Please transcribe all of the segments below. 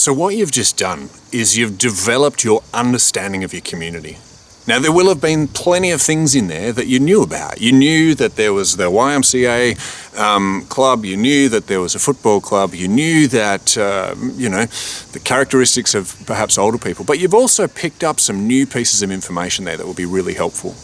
So what you've just done is you've developed your understanding of your community. Now, there will have been plenty of things in there that you knew about. You knew that there was the YMCA club, you knew that there was a football club, you knew that, the characteristics of perhaps older people, but you've also picked up some new pieces of information there that will be really helpful.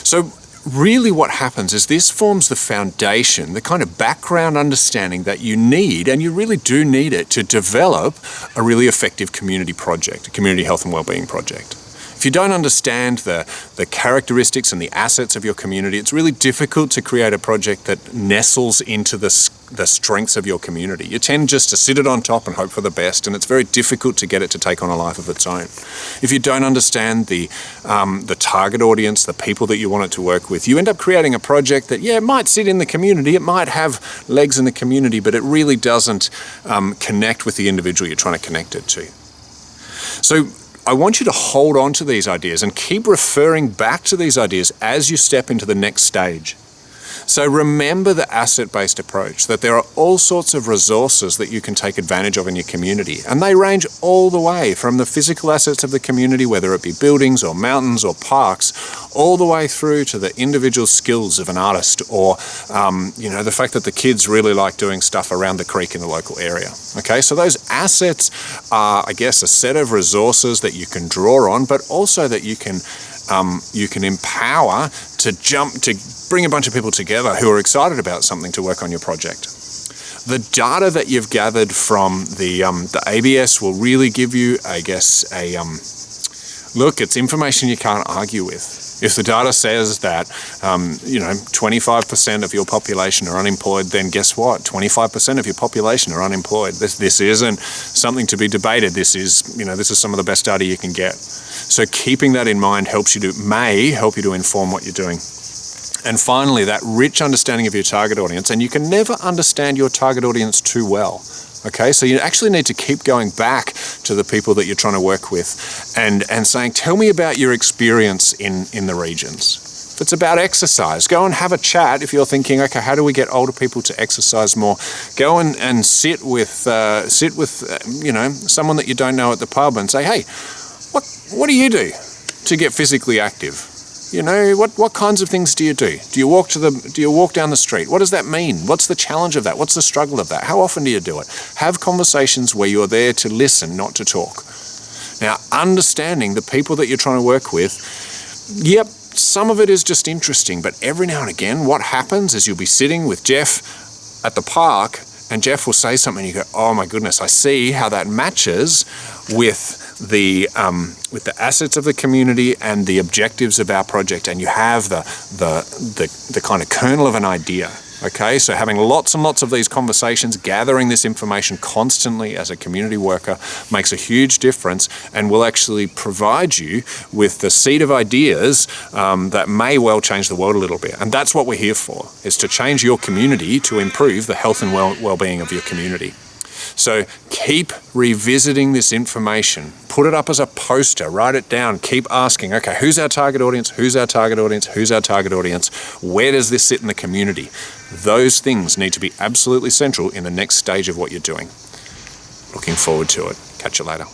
So really what happens is this forms the foundation, the kind of background understanding that you need, and you really do need it to develop a really effective community project, a community health and wellbeing project. If you don't understand the characteristics and the assets of your community, it's really difficult to create a project that nestles into the strengths of your community. You tend just to sit it on top and hope for the best, and it's very difficult to get it to take on a life of its own. If you don't understand the target audience, the people that you want it to work with, you end up creating a project that, it might sit in the community, it might have legs in the community, but it really doesn't connect with the individual you're trying to connect it to. So I want you to hold on to these ideas and keep referring back to these ideas as you step into the next stage. So remember the asset-based approach, that there are all sorts of resources that you can take advantage of in your community. And they range all the way from the physical assets of the community, whether it be buildings or mountains or parks, all the way through to the individual skills of an artist or, the fact that the kids really like doing stuff around the creek in the local area. Okay, so those assets are, I guess, a set of resources that you can draw on, but also that you can empower to bring a bunch of people together who are excited about something to work on your project. The data that you've gathered from the ABS will really give you, I guess, it's information you can't argue with. If the data says that, 25% of your population are unemployed, then guess what? 25% of your population are unemployed. This isn't something to be debated. This is some of the best data you can get. So keeping that in mind may help you to inform what you're doing. And finally, that rich understanding of your target audience, and you can never understand your target audience too well. Okay, so you actually need to keep going back to the people that you're trying to work with and saying, tell me about your experience in the regions. If it's about exercise, go and have a chat. If you're thinking, okay, how do we get older people to exercise more? Go and sit with someone that you don't know at the pub and say, hey, what do you do to get physically active? What kinds of things do you do? Do you walk down the street? What does that mean? What's the challenge of that? What's the struggle of that? How often do you do it? Have conversations where you're there to listen, not to talk. Now, understanding the people that you're trying to work with, some of it is just interesting, but every now and again, what happens is you'll be sitting with Jeff at the park and Jeff will say something and you go, oh my goodness, I see how that matches with the assets of the community and the objectives of our project, and you have the kind of kernel of an idea. Okay, so having lots and lots of these conversations, gathering this information constantly as a community worker makes a huge difference and will actually provide you with the seed of ideas that may well change the world a little bit. And that's what we're here for, is to change your community to improve the health and well-being of your community. So keep revisiting this information. Put it up as a poster. Write it down. Keep asking, okay, who's our target audience? Who's our target audience? Who's our target audience? Where does this sit in the community? Those things need to be absolutely central in the next stage of what you're doing. Looking forward to it. Catch you later.